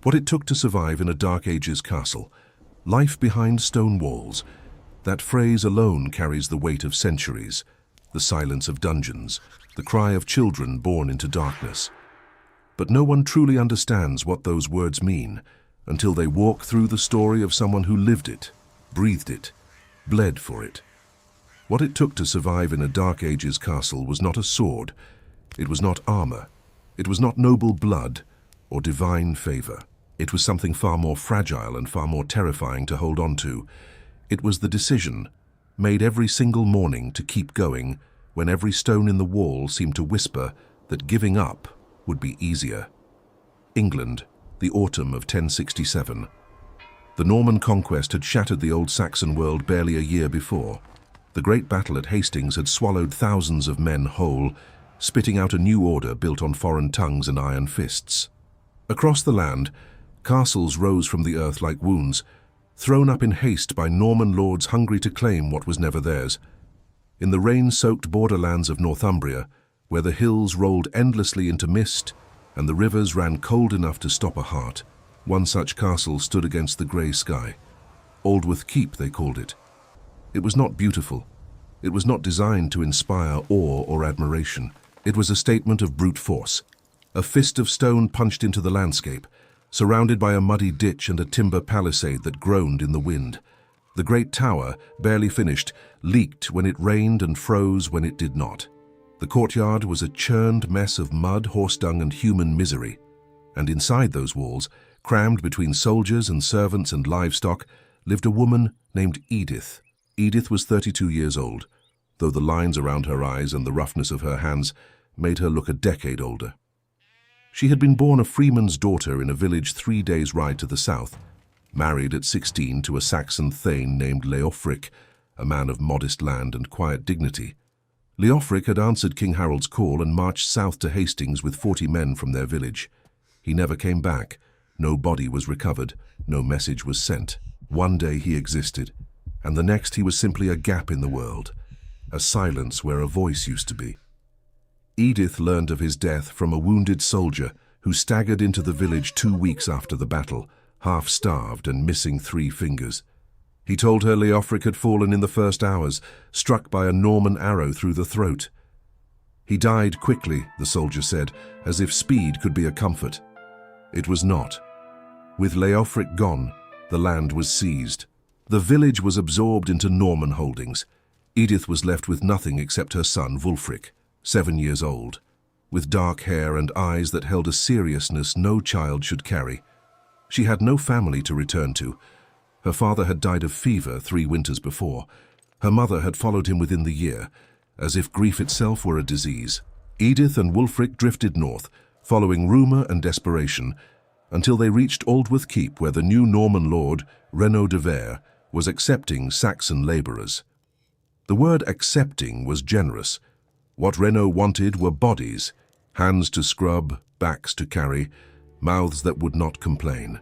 What it took to survive in a Dark Ages castle. Life behind stone walls. That phrase alone carries the weight of centuries. The silence of dungeons. The cry of children born into darkness. But no one truly understands what those words mean until they walk through the story of someone who lived it, breathed it, bled for it. What it took to survive in a Dark Ages castle was not a sword. It was not armor. It was not noble blood or divine favor. It was something far more fragile and far more terrifying to hold on to. It was the decision, made every single morning to keep going when every stone in the wall seemed to whisper that giving up would be easier. England, the autumn of 1067. The Norman conquest had shattered the old Saxon world barely a year before. The great battle at Hastings had swallowed thousands of men whole, spitting out a new order built on foreign tongues and iron fists. Across the land, castles rose from the earth like wounds, thrown up in haste by Norman lords hungry to claim what was never theirs. In the rain-soaked borderlands of Northumbria, where the hills rolled endlessly into mist and the rivers ran cold enough to stop a heart, one such castle stood against the grey sky. Aldworth Keep, they called it. It was not beautiful. It was not designed to inspire awe or admiration. It was a statement of brute force. A fist of stone punched into the landscape, surrounded by a muddy ditch and a timber palisade that groaned in the wind. The great tower, barely finished, leaked when it rained and froze when it did not. The courtyard was a churned mess of mud, horse dung, and human misery. And inside those walls, crammed between soldiers and servants and livestock, lived a woman named Edith. Edith was 32 years old, though the lines around her eyes and the roughness of her hands made her look a decade older. She had been born a freeman's daughter in a village 3 days' ride to the south, married at 16 to a Saxon thane named Leofric, a man of modest land and quiet dignity. Leofric had answered King Harold's call and marched south to Hastings with 40 men from their village. He never came back. No body was recovered. No message was sent. One day he existed, and the next he was simply a gap in the world, a silence where a voice used to be. Edith learned of his death from a wounded soldier who staggered into the village 2 weeks after the battle, half-starved and missing 3 fingers. He told her Leofric had fallen in the first hours, struck by a Norman arrow through the throat. He died quickly, the soldier said, as if speed could be a comfort. It was not. With Leofric gone, the land was seized. The village was absorbed into Norman holdings. Edith was left with nothing except her son, Wulfric, 7 years old, with dark hair and eyes that held a seriousness no child should carry. She had no family to return to. Her father had died of fever 3 winters before. Her mother had followed him within the year, as if grief itself were a disease. Edith and Wulfric drifted north, following rumour and desperation, until they reached Aldworth Keep, where the new Norman lord, Renaud de Vere, was accepting Saxon labourers. The word accepting was generous. What Renaud wanted were bodies, hands to scrub, backs to carry, mouths that would not complain.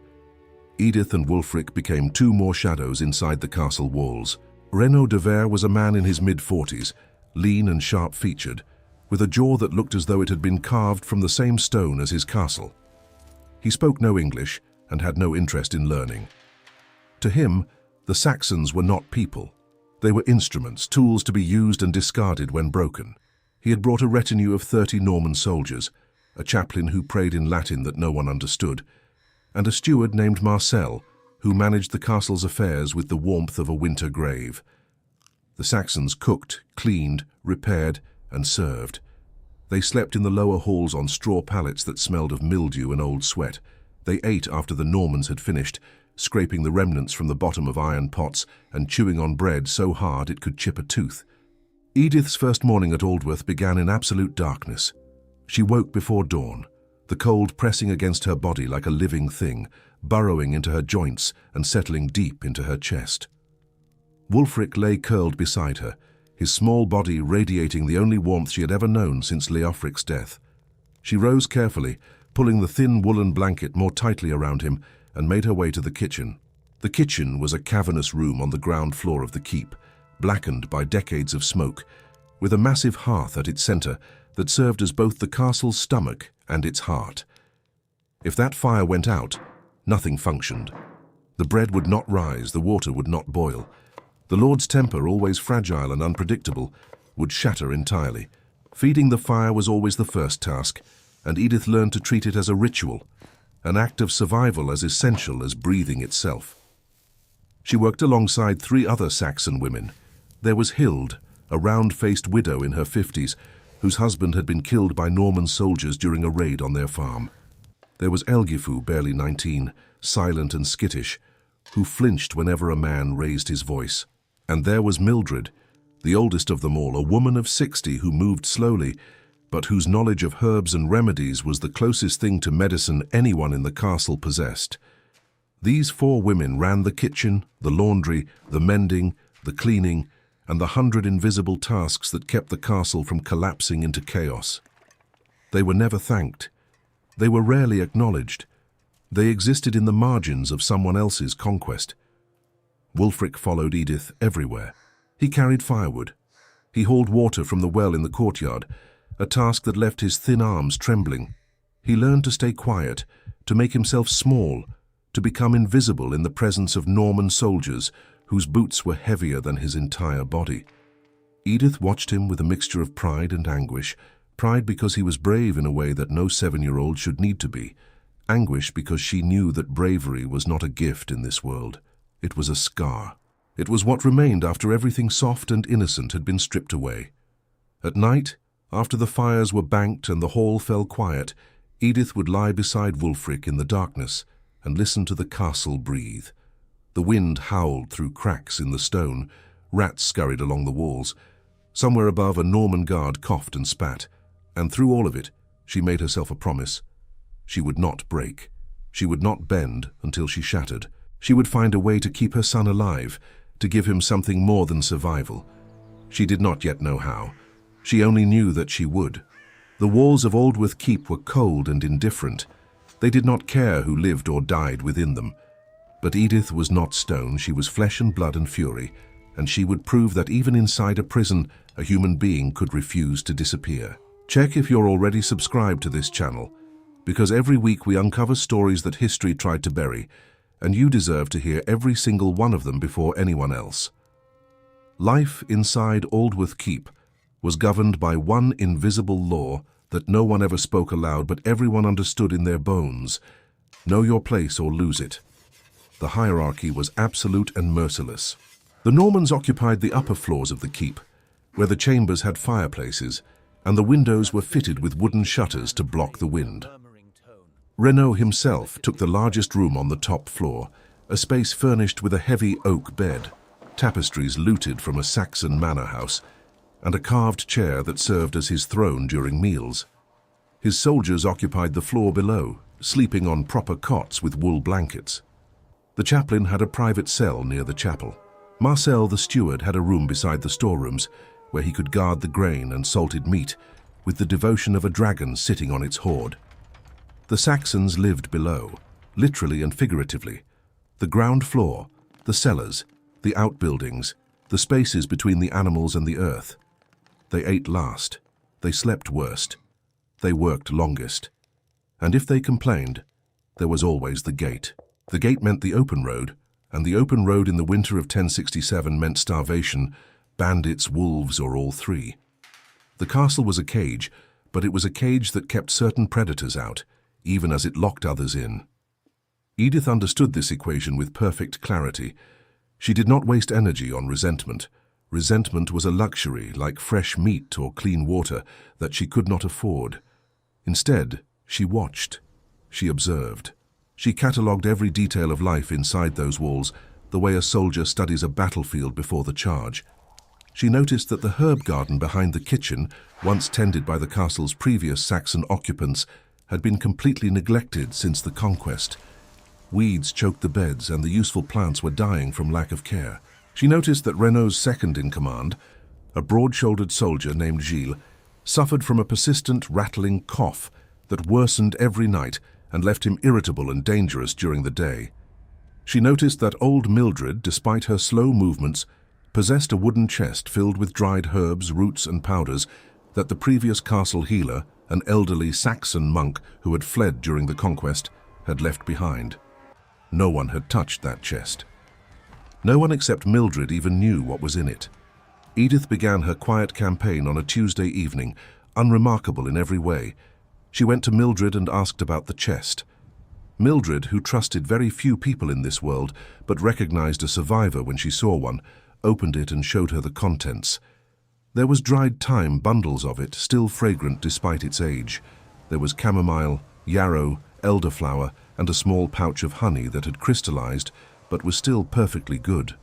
Edith and Wulfric became 2 more shadows inside the castle walls. Renaud de Vere was a man in his mid-40s, lean and sharp-featured, with a jaw that looked as though it had been carved from the same stone as his castle. He spoke no English and had no interest in learning. To him, the Saxons were not people. They were instruments, tools to be used and discarded when broken. He had brought a retinue of 30 Norman soldiers, a chaplain who prayed in Latin that no one understood, and a steward named Marcel, who managed the castle's affairs with the warmth of a winter grave. The Saxons cooked, cleaned, repaired, and served. They slept in the lower halls on straw pallets that smelled of mildew and old sweat. They ate after the Normans had finished, scraping the remnants from the bottom of iron pots and chewing on bread so hard it could chip a tooth. Edith's first morning at Aldworth began in absolute darkness. She woke before dawn, the cold pressing against her body like a living thing, burrowing into her joints and settling deep into her chest. Wulfric lay curled beside her, his small body radiating the only warmth she had ever known since Leofric's death. She rose carefully, pulling the thin woolen blanket more tightly around him, and made her way to the kitchen. The kitchen was a cavernous room on the ground floor of the keep, blackened by decades of smoke, with a massive hearth at its center that served as both the castle's stomach and its heart. If that fire went out, Nothing functioned. The bread would not rise, the water would not boil. The Lord's temper, always fragile and unpredictable, would shatter entirely. Feeding the fire was always the first task, and Edith learned to treat it as a ritual, an act of survival as essential as breathing itself. She worked alongside 3 other Saxon women. There was Hild, a round-faced widow in her 50s, whose husband had been killed by Norman soldiers during a raid on their farm. There was Elgifu, barely 19, silent and skittish, who flinched whenever a man raised his voice. And there was Mildred, the oldest of them all, a woman of 60 who moved slowly, but whose knowledge of herbs and remedies was the closest thing to medicine anyone in the castle possessed. These 4 women ran the kitchen, the laundry, the mending, the cleaning, and the 100 invisible tasks that kept the castle from collapsing into chaos. They were never thanked. They were rarely acknowledged. They existed in the margins of someone else's conquest. Wulfric followed Edith everywhere. He carried firewood. He hauled water from the well in the courtyard, a task that left his thin arms trembling. He learned to stay quiet, to make himself small, to become invisible in the presence of Norman soldiers whose boots were heavier than his entire body. Edith watched him with a mixture of pride and anguish, pride because he was brave in a way that no 7-year-old should need to be, anguish because she knew that bravery was not a gift in this world. It was a scar. It was what remained after everything soft and innocent had been stripped away. At night, after the fires were banked and the hall fell quiet, Edith would lie beside Wulfric in the darkness and listen to the castle breathe. The wind howled through cracks in the stone, rats scurried along the walls. Somewhere above, a Norman guard coughed and spat, and through all of it, she made herself a promise. She would not break. She would not bend until she shattered. She would find a way to keep her son alive, to give him something more than survival. She did not yet know how. She only knew that she would. The walls of Aldworth Keep were cold and indifferent. They did not care who lived or died within them. But Edith was not stone, she was flesh and blood and fury, and she would prove that even inside a prison, a human being could refuse to disappear. Check if you're already subscribed to this channel, because every week we uncover stories that history tried to bury, and you deserve to hear every single one of them before anyone else. Life inside Aldworth Keep was governed by one invisible law that no one ever spoke aloud but everyone understood in their bones. Know your place or lose it. The hierarchy was absolute and merciless. The Normans occupied the upper floors of the keep, where the chambers had fireplaces, and the windows were fitted with wooden shutters to block the wind. Renaud himself took the largest room on the top floor, a space furnished with a heavy oak bed, tapestries looted from a Saxon manor house, and a carved chair that served as his throne during meals. His soldiers occupied the floor below, sleeping on proper cots with wool blankets. The chaplain had a private cell near the chapel. Marcel the steward had a room beside the storerooms, where he could guard the grain and salted meat, with the devotion of a dragon sitting on its hoard. The Saxons lived below, literally and figuratively. The ground floor, the cellars, the outbuildings, the spaces between the animals and the earth. They ate last. They slept worst. They worked longest. And if they complained, there was always the gate. The gate meant the open road, and the open road in the winter of 1067 meant starvation, bandits, wolves, or all three. The castle was a cage, but it was a cage that kept certain predators out, even as it locked others in. Edith understood this equation with perfect clarity. She did not waste energy on resentment. Resentment was a luxury, like fresh meat or clean water, that she could not afford. Instead, she watched. She observed. She catalogued every detail of life inside those walls, the way a soldier studies a battlefield before the charge. She noticed that the herb garden behind the kitchen, once tended by the castle's previous Saxon occupants, had been completely neglected since the conquest. Weeds choked the beds, and the useful plants were dying from lack of care. She noticed that Renaud's second-in-command, a broad-shouldered soldier named Gilles, suffered from a persistent rattling cough that worsened every night and left him irritable and dangerous during the day. She noticed that old Mildred, despite her slow movements, possessed a wooden chest filled with dried herbs, roots, and powders that the previous castle healer, an elderly Saxon monk who had fled during the conquest, had left behind. No one had touched that chest. No one except Mildred even knew what was in it. Edith began her quiet campaign on a Tuesday evening, unremarkable in every way. She went to Mildred and asked about the chest. Mildred, who trusted very few people in this world, but recognized a survivor when she saw one, opened it and showed her the contents. There was dried thyme, bundles of it, still fragrant despite its age. There was chamomile, yarrow, elderflower, and a small pouch of honey that had crystallized, but was still perfectly good.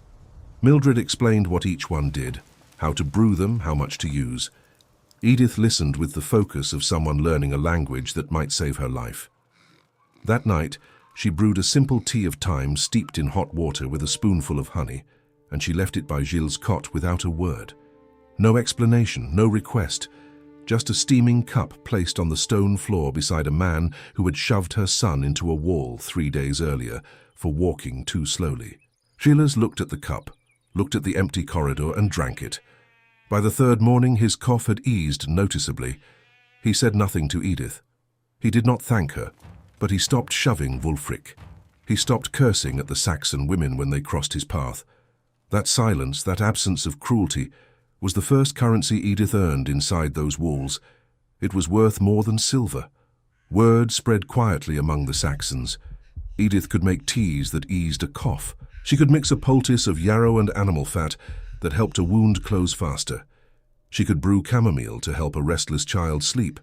Mildred explained what each one did, how to brew them, how much to use. Edith listened with the focus of someone learning a language that might save her life. That night, she brewed a simple tea of thyme steeped in hot water with a spoonful of honey, and she left it by Gilles' cot without a word. No explanation, no request, just a steaming cup placed on the stone floor beside a man who had shoved her son into a wall 3 days earlier for walking too slowly. Gilles looked at the cup, looked at the empty corridor and drank it. By the third morning, his cough had eased noticeably. He said nothing to Edith. He did not thank her, but he stopped shoving Wulfric. He stopped cursing at the Saxon women when they crossed his path. That silence, that absence of cruelty, was the first currency Edith earned inside those walls. It was worth more than silver. Word spread quietly among the Saxons. Edith could make teas that eased a cough. She could mix a poultice of yarrow and animal fat that helped a wound close faster. She could brew chamomile to help a restless child sleep.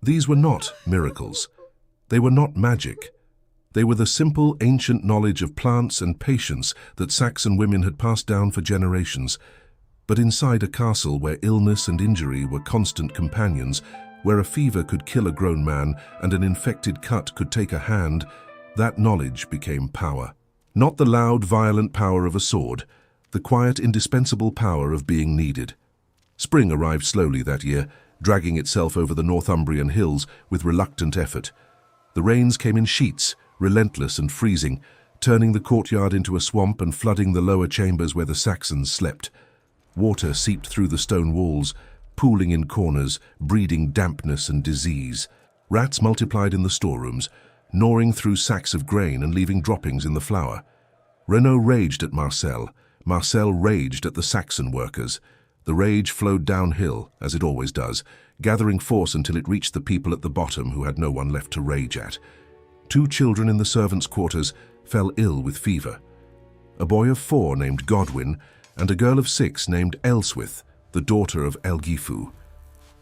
These were not miracles. They were not magic. They were the simple, ancient knowledge of plants and patience that Saxon women had passed down for generations. But inside a castle where illness and injury were constant companions, where a fever could kill a grown man and an infected cut could take a hand, that knowledge became power. Not the loud, violent power of a sword, the quiet, indispensable power of being needed. Spring arrived slowly that year, dragging itself over the Northumbrian hills with reluctant effort. The rains came in sheets, relentless and freezing, turning the courtyard into a swamp and flooding the lower chambers where the Saxons slept. Water seeped through the stone walls, pooling in corners, breeding dampness and disease. Rats multiplied in the storerooms, gnawing through sacks of grain and leaving droppings in the flour. Renaud raged at Marcel. Marcel raged at the Saxon workers. The rage flowed downhill, as it always does, gathering force until it reached the people at the bottom who had no one left to rage at. 2 children in the servants' quarters fell ill with fever. A boy of 4 named Godwin and a girl of 6 named Elswith, the daughter of Elgifu.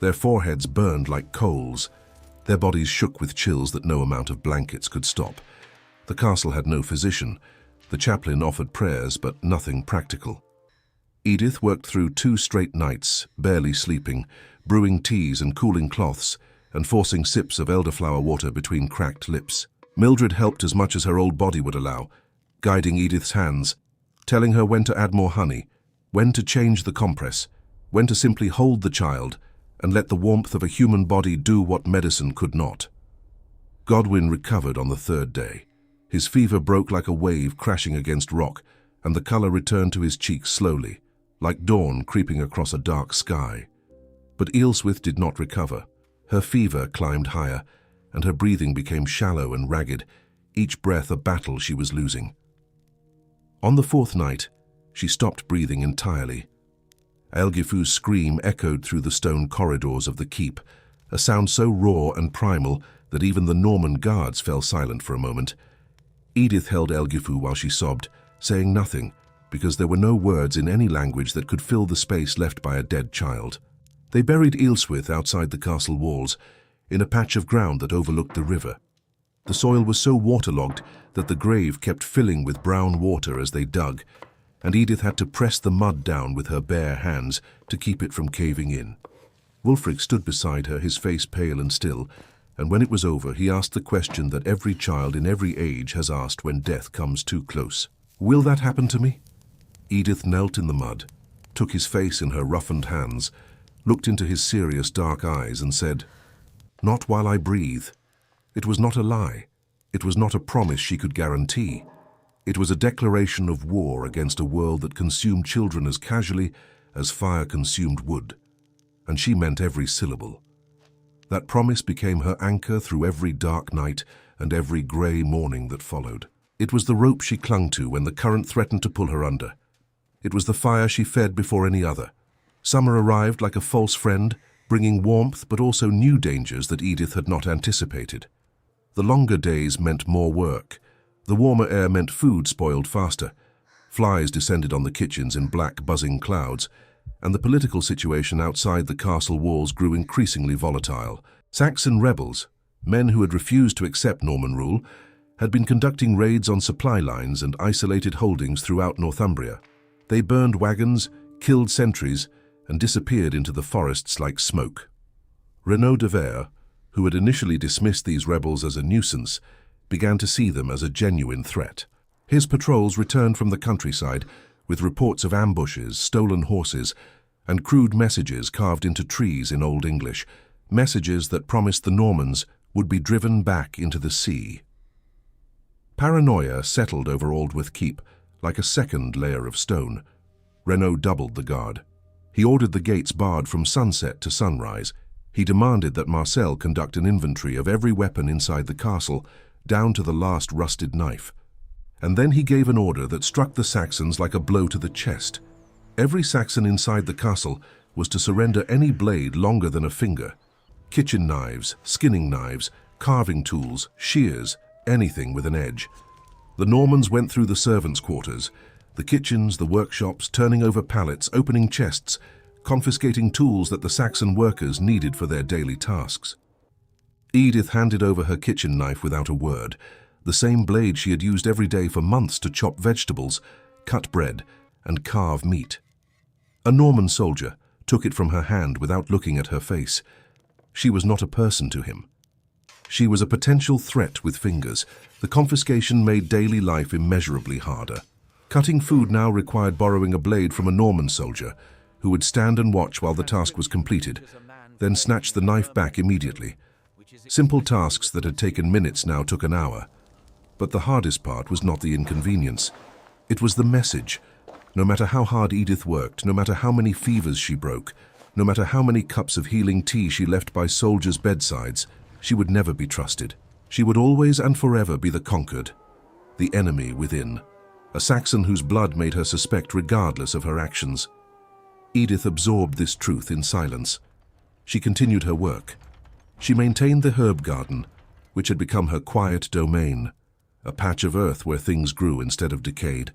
Their foreheads burned like coals. Their bodies shook with chills that no amount of blankets could stop. The castle had no physician. The chaplain offered prayers, but nothing practical. Edith worked through 2 straight nights, barely sleeping, brewing teas and cooling cloths, and forcing sips of elderflower water between cracked lips. Mildred helped as much as her old body would allow, guiding Edith's hands, telling her when to add more honey, when to change the compress, when to simply hold the child and let the warmth of a human body do what medicine could not. Godwin recovered on the 3rd day. His fever broke like a wave crashing against rock, and the color returned to his cheeks slowly, like dawn creeping across a dark sky. But Ealhswith did not recover. Her fever climbed higher, and her breathing became shallow and ragged, each breath a battle she was losing. On the 4th night, she stopped breathing entirely. Elgifu's scream echoed through the stone corridors of the keep, a sound so raw and primal that even the Norman guards fell silent for a moment. Edith held Elgifu while she sobbed, saying nothing, because there were no words in any language that could fill the space left by a dead child. They buried Ealhswith outside the castle walls, in a patch of ground that overlooked the river. The soil was so waterlogged that the grave kept filling with brown water as they dug, and Edith had to press the mud down with her bare hands to keep it from caving in. Wulfric stood beside her, his face pale and still, and when it was over, he asked the question that every child in every age has asked when death comes too close. "Will that happen to me?" Edith knelt in the mud, took his face in her roughened hands, looked into his serious dark eyes and said, "Not while I breathe." It was not a lie. It was not a promise she could guarantee. It was a declaration of war against a world that consumed children as casually as fire consumed wood. And she meant every syllable. That promise became her anchor through every dark night and every grey morning that followed. It was the rope she clung to when the current threatened to pull her under. It was the fire she fed before any other. Summer arrived like a false friend, bringing warmth but also new dangers that Edith had not anticipated. The longer days meant more work. The warmer air meant food spoiled faster. Flies descended on the kitchens in black, buzzing clouds, and the political situation outside the castle walls grew increasingly volatile. Saxon rebels, men who had refused to accept Norman rule, had been conducting raids on supply lines and isolated holdings throughout Northumbria. They burned wagons, killed sentries, and disappeared into the forests like smoke. Renaud de Vere, who had initially dismissed these rebels as a nuisance, began to see them as a genuine threat. His patrols returned from the countryside with reports of ambushes, stolen horses, and crude messages carved into trees in Old English, messages that promised the Normans would be driven back into the sea. Paranoia settled over Aldworth Keep like a second layer of stone. Renaud doubled the guard. He ordered the gates barred from sunset to sunrise. He demanded that Marcel conduct an inventory of every weapon inside the castle, down to the last rusted knife. And then he gave an order that struck the Saxons like a blow to the chest. Every Saxon inside the castle was to surrender any blade longer than a finger. Kitchen knives, skinning knives, carving tools, shears, anything with an edge. The Normans went through the servants' quarters, the kitchens, the workshops, turning over pallets, opening chests, confiscating tools that the Saxon workers needed for their daily tasks. Edith handed over her kitchen knife without a word, the same blade she had used every day for months to chop vegetables, cut bread, and carve meat. A Norman soldier took it from her hand without looking at her face. She was not a person to him. She was a potential threat with fingers. The confiscation made daily life immeasurably harder. Cutting food now required borrowing a blade from a Norman soldier, who would stand and watch while the task was completed, then snatch the knife back immediately. Simple tasks that had taken minutes now took an hour. But the hardest part was not the inconvenience. It was the message. No matter how hard Edith worked, no matter how many fevers she broke, no matter how many cups of healing tea she left by soldiers' bedsides, she would never be trusted. She would always and forever be the conquered, the enemy within, a Saxon whose blood made her suspect regardless of her actions. Edith absorbed this truth in silence. She continued her work. She maintained the herb garden, which had become her quiet domain, a patch of earth where things grew instead of decayed.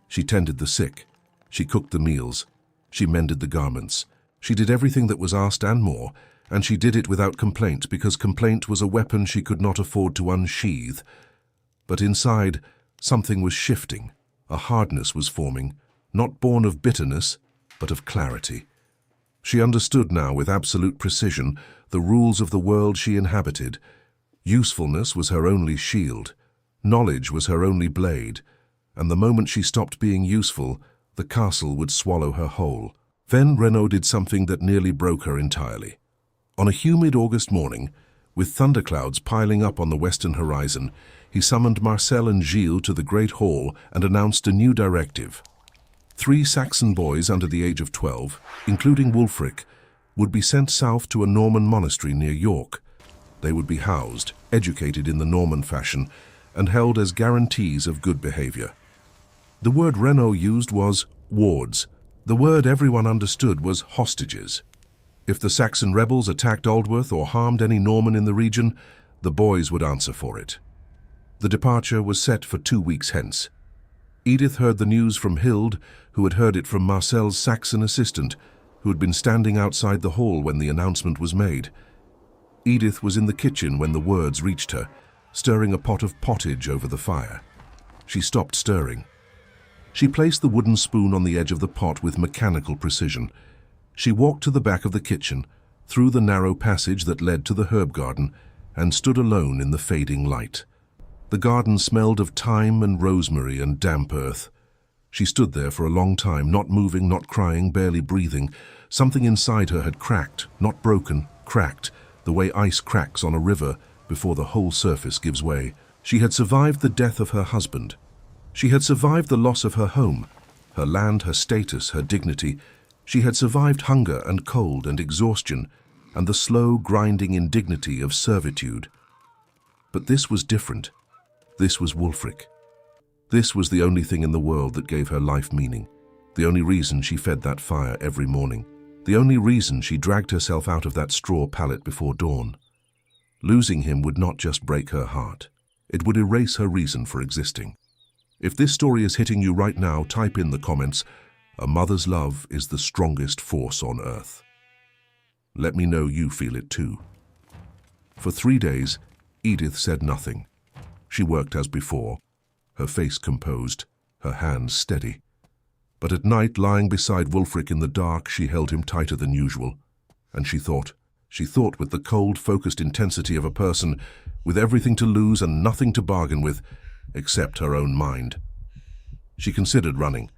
She tended the sick. She cooked the meals. She mended the garments. She did everything that was asked and more, and she did it without complaint, because complaint was a weapon she could not afford to unsheathe. But inside, something was shifting. A hardness was forming, not born of bitterness, but of clarity. She understood now with absolute precision the rules of the world she inhabited. Usefulness was her only shield. Knowledge was her only blade, and the moment she stopped being useful, the castle would swallow her whole. Then Renaud did something that nearly broke her entirely. On a humid August morning, with thunderclouds piling up on the western horizon, he summoned Marcel and Gilles to the great hall and announced a new directive. 3 Saxon boys under the age of 12, including Wulfric, would be sent south to a Norman monastery near York. They would be housed, educated in the Norman fashion, and held as guarantees of good behavior. The word Renaud used was wards. The word everyone understood was hostages. If the Saxon rebels attacked Aldworth or harmed any Norman in the region, the boys would answer for it. The departure was set for 2 weeks hence. Edith heard the news from Hild, who had heard it from Marcel's Saxon assistant, who had been standing outside the hall when the announcement was made. Edith was in the kitchen when the words reached her, stirring a pot of pottage over the fire. She stopped stirring. She placed the wooden spoon on the edge of the pot with mechanical precision. She walked to the back of the kitchen, through the narrow passage that led to the herb garden, and stood alone in the fading light. The garden smelled of thyme and rosemary and damp earth. She stood there for a long time, not moving, not crying, barely breathing. Something inside her had cracked, not broken, cracked, the way ice cracks on a river before the whole surface gives way. She had survived the death of her husband. She had survived the loss of her home, her land, her status, her dignity. She had survived hunger and cold and exhaustion and the slow, grinding indignity of servitude. But this was different. This was Wulfric. This was the only thing in the world that gave her life meaning, the only reason she fed that fire every morning, the only reason she dragged herself out of that straw pallet before dawn. Losing him would not just break her heart, it would erase her reason for existing. If this story is hitting you right now, type in the comments, "A mother's love is the strongest force on earth." Let me know you feel it too. For 3 days, Edith said nothing. She worked as before, her face composed, her hands steady. But at night, lying beside Wulfric in the dark, she held him tighter than usual. And she thought with the cold, focused intensity of a person with everything to lose and nothing to bargain with, except her own mind. She considered running.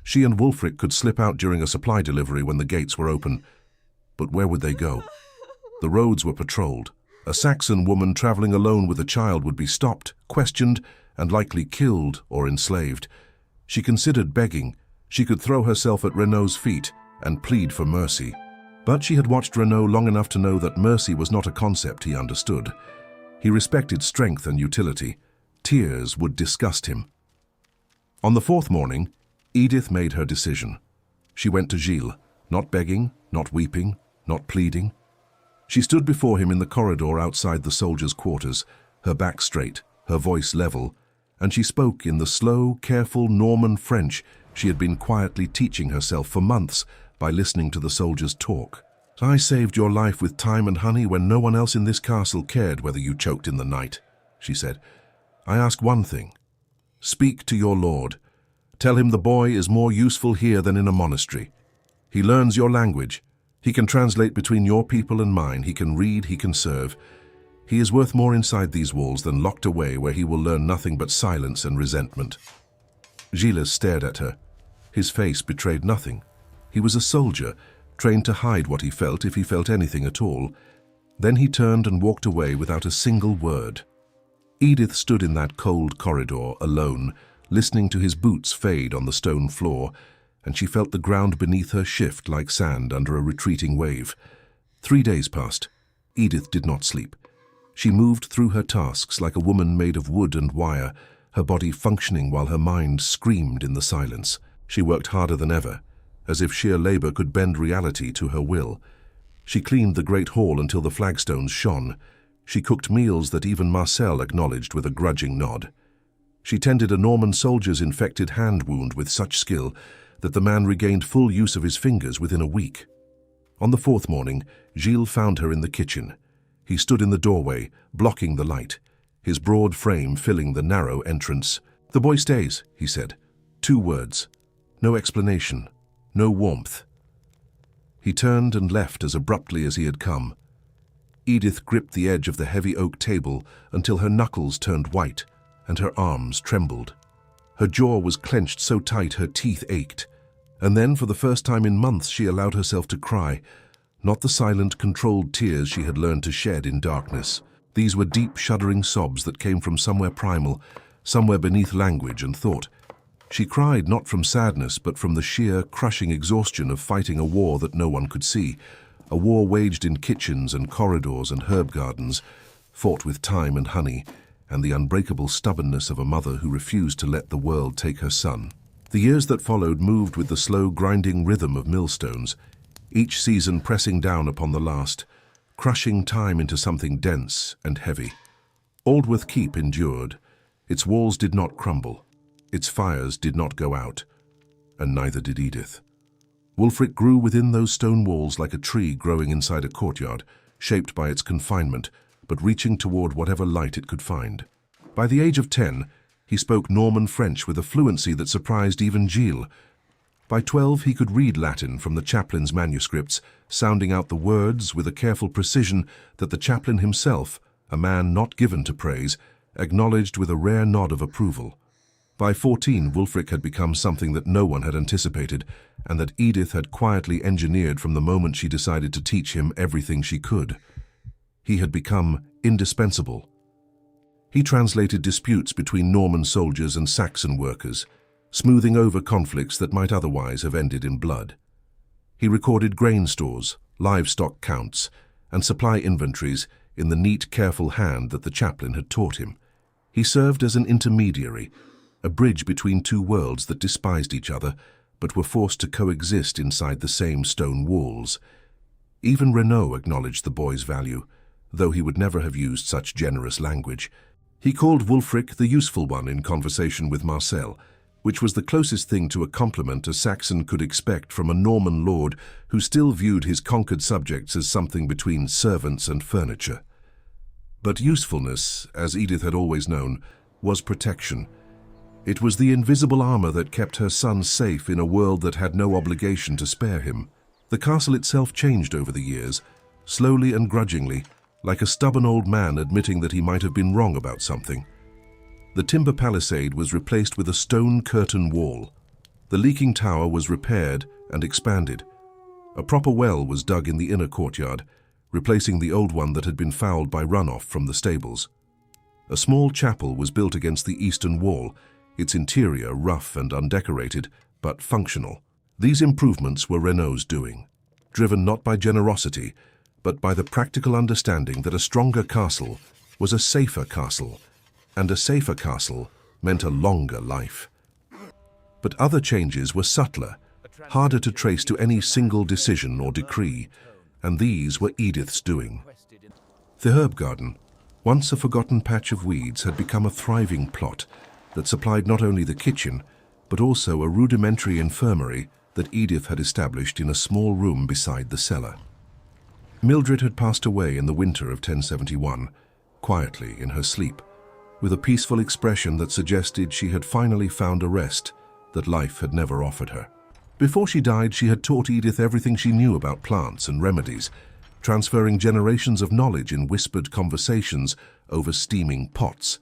She and Wulfric could slip out during a supply delivery when the gates were open. But where would they go? The roads were patrolled. A Saxon woman traveling alone with a child would be stopped, questioned, and likely killed or enslaved. She considered begging. She could throw herself at Renault's feet and plead for mercy. But she had watched Renault long enough to know that mercy was not a concept he understood. He respected strength and utility. Tears would disgust him. On the 4th morning, Edith made her decision. She went to Gilles, not begging, not weeping, not pleading. She stood before him in the corridor outside the soldiers' quarters, her back straight, her voice level, and she spoke in the slow, careful Norman French she had been quietly teaching herself for months by listening to the soldiers talk. "I saved your life with thyme and honey when no one else in this castle cared whether you choked in the night," she said. "I ask one thing. Speak to your lord. Tell him the boy is more useful here than in a monastery. He learns your language. He can translate between your people and mine. He can read, he can serve. He is worth more inside these walls than locked away where he will learn nothing but silence and resentment." Gilles stared at her. His face betrayed nothing. He was a soldier, trained to hide what he felt if he felt anything at all. Then he turned and walked away without a single word. Edith stood in that cold corridor, alone, listening to his boots fade on the stone floor, and she felt the ground beneath her shift like sand under a retreating wave. 3 days passed. Edith did not sleep. She moved through her tasks like a woman made of wood and wire, her body functioning while her mind screamed in the silence. She worked harder than ever, as if sheer labor could bend reality to her will. She cleaned the great hall until the flagstones shone. She cooked meals that even Marcel acknowledged with a grudging nod. She tended a Norman soldier's infected hand wound with such skill that the man regained full use of his fingers within a week. On the 4th morning, Gilles found her in the kitchen. He stood in the doorway, blocking the light, his broad frame filling the narrow entrance. "The boy stays," he said. 2 words. No explanation. No warmth. He turned and left as abruptly as he had come. Edith gripped the edge of the heavy oak table until her knuckles turned white and her arms trembled. Her jaw was clenched so tight her teeth ached. And then, for the first time in months, she allowed herself to cry, not the silent, controlled tears she had learned to shed in darkness. These were deep, shuddering sobs that came from somewhere primal, somewhere beneath language and thought. She cried not from sadness, but from the sheer, crushing exhaustion of fighting a war that no one could see, a war waged in kitchens and corridors and herb gardens, fought with thyme and honey, and the unbreakable stubbornness of a mother who refused to let the world take her son. The years that followed moved with the slow, grinding rhythm of millstones, each season pressing down upon the last, crushing time into something dense and heavy. Aldworth Keep endured. Its walls did not crumble. Its fires did not go out. And neither did Edith. Wulfric grew within those stone walls like a tree growing inside a courtyard, shaped by its confinement, but reaching toward whatever light it could find. By the age of 10, he spoke Norman French with a fluency that surprised even Gilles. By 12, he could read Latin from the chaplain's manuscripts, sounding out the words with a careful precision that the chaplain himself, a man not given to praise, acknowledged with a rare nod of approval. By 14, Wulfric had become something that no one had anticipated, and that Edith had quietly engineered from the moment she decided to teach him everything she could. He had become indispensable. He translated disputes between Norman soldiers and Saxon workers, smoothing over conflicts that might otherwise have ended in blood. He recorded grain stores, livestock counts, and supply inventories in the neat, careful hand that the chaplain had taught him. He served as an intermediary, a bridge between two worlds that despised each other, but were forced to coexist inside the same stone walls. Even Renaud acknowledged the boy's value, though he would never have used such generous language. He called Wulfric the useful one in conversation with Marcel, which was the closest thing to a compliment a Saxon could expect from a Norman lord who still viewed his conquered subjects as something between servants and furniture. But usefulness, as Edith had always known, was protection. It was the invisible armor that kept her son safe in a world that had no obligation to spare him. The castle itself changed over the years, slowly and grudgingly, like a stubborn old man admitting that he might have been wrong about something. The timber palisade was replaced with a stone curtain wall. The leaking tower was repaired and expanded. A proper well was dug in the inner courtyard, replacing the old one that had been fouled by runoff from the stables. A small chapel was built against the eastern wall, its interior rough and undecorated, but functional. These improvements were Renaud's doing, driven not by generosity, but by the practical understanding that a stronger castle was a safer castle, and a safer castle meant a longer life. But other changes were subtler, harder to trace to any single decision or decree, and these were Edith's doing. The herb garden, once a forgotten patch of weeds, had become a thriving plot that supplied not only the kitchen, but also a rudimentary infirmary that Edith had established in a small room beside the cellar. Mildred had passed away in the winter of 1071, quietly in her sleep, with a peaceful expression that suggested she had finally found a rest that life had never offered her. Before she died, she had taught Edith everything she knew about plants and remedies, transferring generations of knowledge in whispered conversations over steaming pots.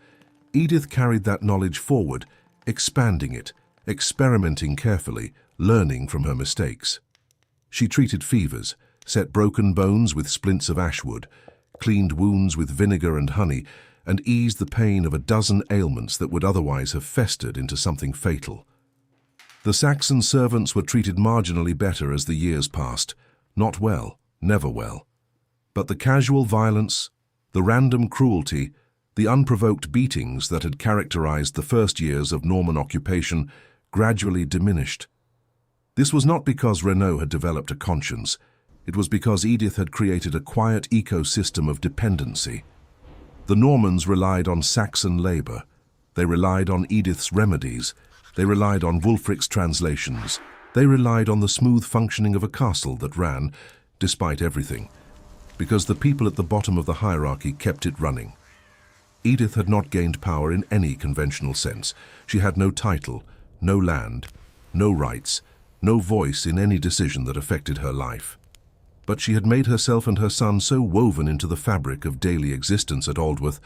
Edith carried that knowledge forward, expanding it, experimenting carefully, learning from her mistakes. She treated fevers, set broken bones with splints of ashwood, cleaned wounds with vinegar and honey, and eased the pain of a dozen ailments that would otherwise have festered into something fatal. The Saxon servants were treated marginally better as the years passed, not well, never well. But the casual violence, the random cruelty, the unprovoked beatings that had characterized the first years of Norman occupation gradually diminished. This was not because Renaud had developed a conscience. It was because Edith had created a quiet ecosystem of dependency. The Normans relied on Saxon labor. They relied on Edith's remedies. They relied on Wulfric's translations. They relied on the smooth functioning of a castle that ran, despite everything, because the people at the bottom of the hierarchy kept it running. Edith had not gained power in any conventional sense. She had no title, no land, no rights, no voice in any decision that affected her life. But she had made herself and her son so woven into the fabric of daily existence at Aldworth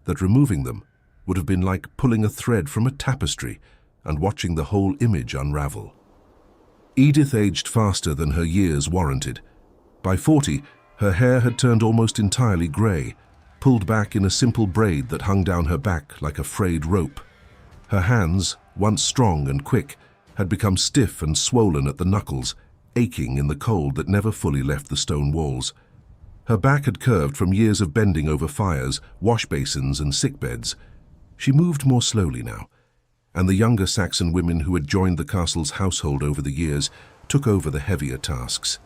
that removing them would have been like pulling a thread from a tapestry and watching the whole image unravel. Edith aged faster than her years warranted. By 40, her hair had turned almost entirely grey, pulled back in a simple braid that hung down her back like a frayed rope. Her hands, once strong and quick, had become stiff and swollen at the knuckles, aching in the cold that never fully left the stone walls. Her back had curved from years of bending over fires, wash basins, and sickbeds. She moved more slowly now, and the younger Saxon women who had joined the castle's household over the years took over the heavier tasks.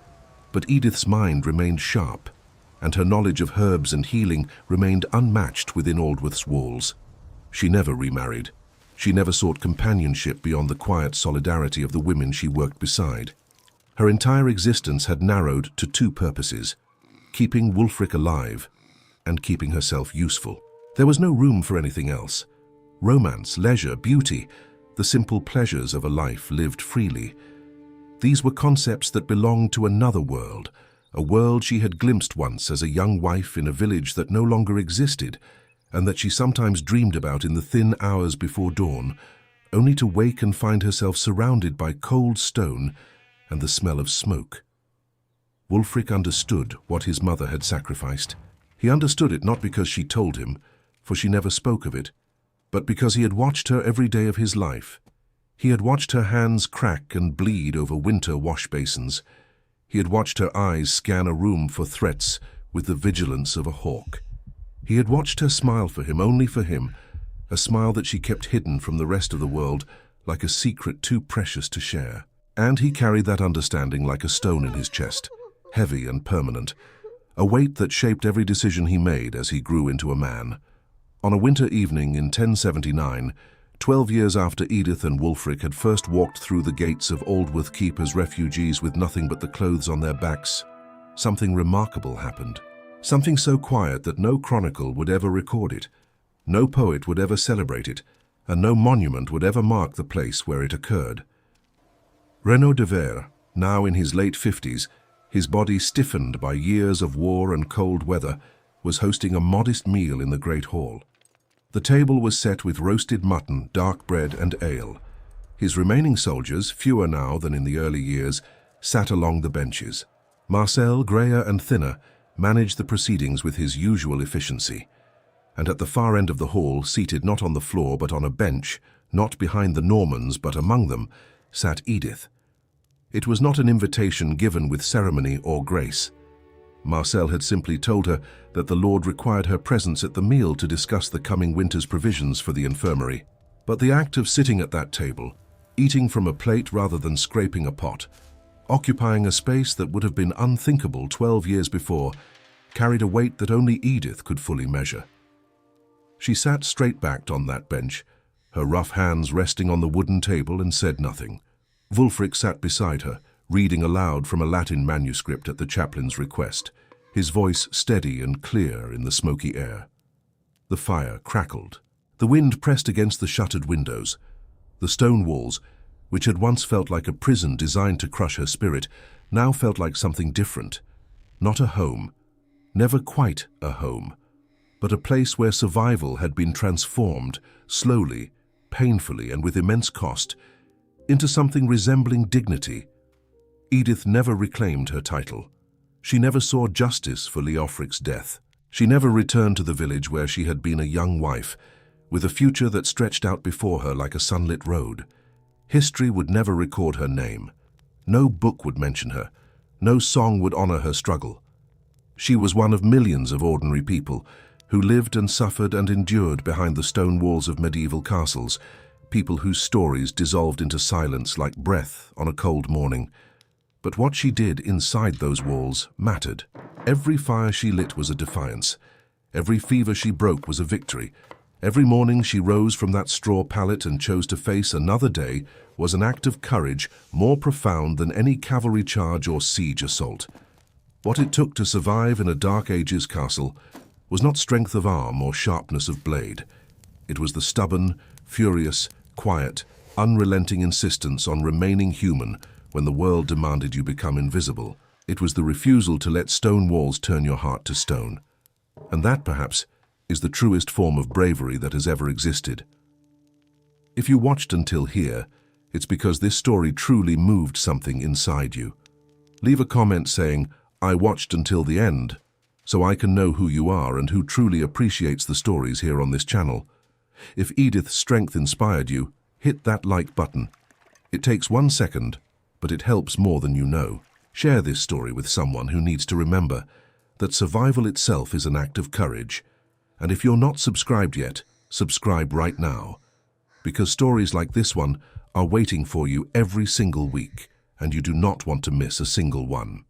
But Edith's mind remained sharp, and her knowledge of herbs and healing remained unmatched within Aldworth's walls. She never remarried. She never sought companionship beyond the quiet solidarity of the women she worked beside. Her entire existence had narrowed to two purposes: keeping Wulfric alive and keeping herself useful. There was no room for anything else. Romance, leisure, beauty, the simple pleasures of a life lived freely. These were concepts that belonged to another world, a world she had glimpsed once as a young wife in a village that no longer existed, and that she sometimes dreamed about in the thin hours before dawn, only to wake and find herself surrounded by cold stone and the smell of smoke. Wulfric understood what his mother had sacrificed. He understood it not because she told him, for she never spoke of it, but because he had watched her every day of his life. He had watched her hands crack and bleed over winter wash basins. He had watched her eyes scan a room for threats with the vigilance of a hawk. He had watched her smile for him, only for him, a smile that she kept hidden from the rest of the world like a secret too precious to share. And he carried that understanding like a stone in his chest, heavy and permanent, a weight that shaped every decision he made as he grew into a man. On a winter evening in 1079, 12 years after Edith and Wulfric had first walked through the gates of Aldworth Keep as refugees with nothing but the clothes on their backs, something remarkable happened. Something so quiet that no chronicle would ever record it, no poet would ever celebrate it, and no monument would ever mark the place where it occurred. Renaud de Vere, now in his late 50s, his body stiffened by years of war and cold weather, was hosting a modest meal in the Great Hall. The table was set with roasted mutton, dark bread and ale. His remaining soldiers, fewer now than in the early years, sat along the benches. Marcel, greyer and thinner, managed the proceedings with his usual efficiency. And at the far end of the hall, seated not on the floor but on a bench, not behind the Normans but among them, sat Edith. It was not an invitation given with ceremony or grace. Marcel had simply told her that the Lord required her presence at the meal to discuss the coming winter's provisions for the infirmary. But the act of sitting at that table, eating from a plate rather than scraping a pot, occupying a space that would have been unthinkable 12 years before, carried a weight that only Edith could fully measure. She sat straight-backed on that bench, her rough hands resting on the wooden table, and said nothing. Wulfric sat beside her, reading aloud from a Latin manuscript at the chaplain's request, his voice steady and clear in the smoky air. The fire crackled. The wind pressed against the shuttered windows. The stone walls, which had once felt like a prison designed to crush her spirit, now felt like something different. Not a home, never quite a home, but a place where survival had been transformed, slowly, painfully, and with immense cost, into something resembling dignity. Edith never reclaimed her title. She never saw justice for Leofric's death. She never returned to the village where she had been a young wife, with a future that stretched out before her like a sunlit road. History would never record her name. No book would mention her. No song would honor her struggle. She was one of millions of ordinary people who lived and suffered and endured behind the stone walls of medieval castles, people whose stories dissolved into silence like breath on a cold morning. But what she did inside those walls mattered. Every fire she lit was a defiance. Every fever she broke was a victory. Every morning she rose from that straw pallet and chose to face another day was an act of courage more profound than any cavalry charge or siege assault. What it took to survive in a Dark Ages castle was not strength of arm or sharpness of blade. It was the stubborn, furious, quiet, unrelenting insistence on remaining human when the world demanded you become invisible. It was the refusal to let stone walls turn your heart to stone. And that, perhaps, is the truest form of bravery that has ever existed. If you watched until here, it's because this story truly moved something inside you. Leave a comment saying, "I watched until the end," so I can know who you are and who truly appreciates the stories here on this channel. If Edith's strength inspired you, hit that like button. It takes 1 second, but it helps more than you know. Share this story with someone who needs to remember that survival itself is an act of courage. And if you're not subscribed yet, subscribe right now, because stories like this one are waiting for you every single week, and you do not want to miss a single one.